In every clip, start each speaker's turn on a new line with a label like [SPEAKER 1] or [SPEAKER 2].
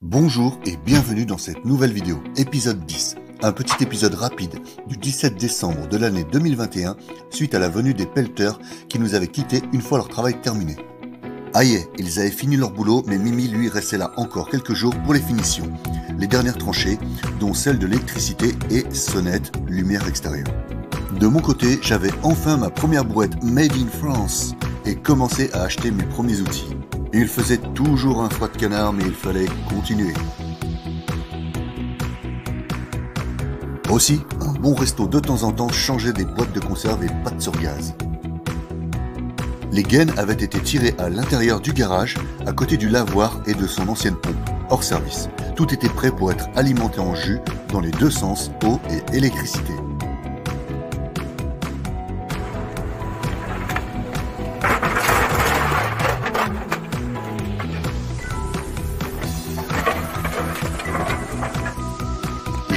[SPEAKER 1] Bonjour et bienvenue dans cette nouvelle vidéo, épisode 10. Un petit épisode rapide du 17 décembre de l'année 2021 suite à la venue des pelleteurs qui nous avaient quittés une fois leur travail terminé. Aïe, ils avaient fini leur boulot, mais Mimi lui restait là encore quelques jours pour les finitions. Les dernières tranchées, dont celle de l'électricité et sonnette, lumière extérieure. De mon côté, j'avais enfin ma première brouette Made in France et commencé à acheter mes premiers outils. Il faisait toujours un froid de canard, mais il fallait continuer. Aussi, un bon resto de temps en temps changeait des boîtes de conserve et pâtes sur gaz. Les gaines avaient été tirées à l'intérieur du garage, à côté du lavoir et de son ancienne pompe, hors service. Tout était prêt pour être alimenté en jus dans les deux sens, eau et électricité.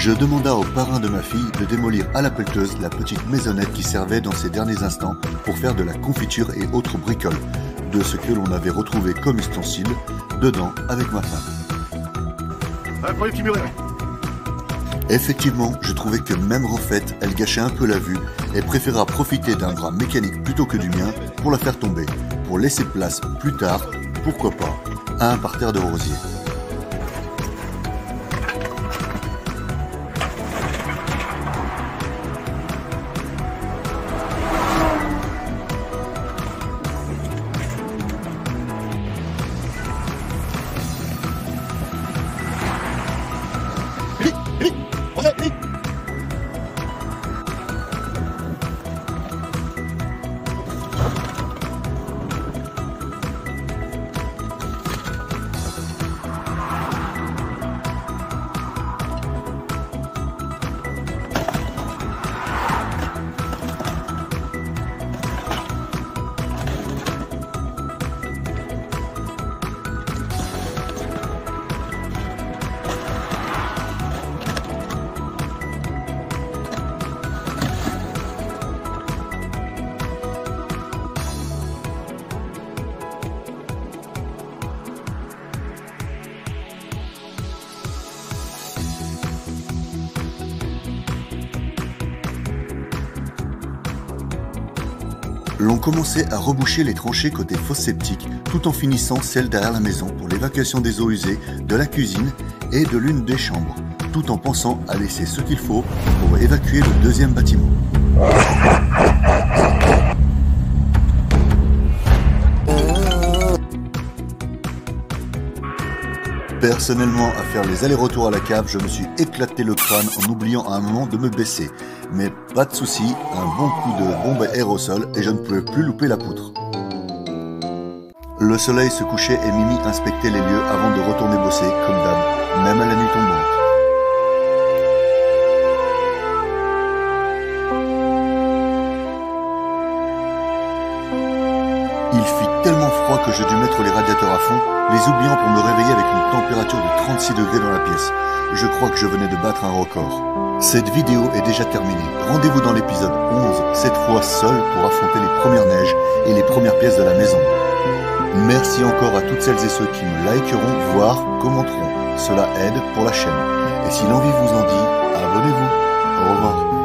[SPEAKER 1] Je demanda au parrain de ma fille de démolir à la pelleteuse la petite maisonnette qui servait dans ses derniers instants pour faire de la confiture et autres bricoles, de ce que l'on avait retrouvé comme ustensile dedans avec ma femme. Effectivement, je trouvais que même refaite, elle gâchait un peu la vue et préféra profiter d'un bras mécanique plutôt que du mien pour la faire tomber, pour laisser place plus tard, pourquoi pas, à un parterre de rosiers. L'on commençait à reboucher les tranchées côté fosse septique, tout en finissant celle derrière la maison pour l'évacuation des eaux usées, de la cuisine et de l'une des chambres, tout en pensant à laisser ce qu'il faut pour évacuer le deuxième bâtiment. Personnellement, à faire les allers-retours à la cave, je me suis éclaté le crâne en oubliant à un moment de me baisser. Mais pas de souci, un bon coup de bombe aérosol et je ne pouvais plus louper la poutre. Le soleil se couchait et Mimi inspectait les lieux avant de retourner bosser, comme d'hab, même à la nuit tombante. Il fit tellement froid que j'ai dû mettre les radiateurs à fond, les oubliant pour me réveiller avec une température de 36 degrés dans la pièce. Je crois que je venais de battre un record. Cette vidéo est déjà terminée. Rendez-vous dans l'épisode 11, cette fois seul pour affronter les premières neiges et les premières pièces de la maison. Merci encore à toutes celles et ceux qui me likeront, voire commenteront. Cela aide pour la chaîne. Et si l'envie vous en dit, abonnez-vous. Au revoir.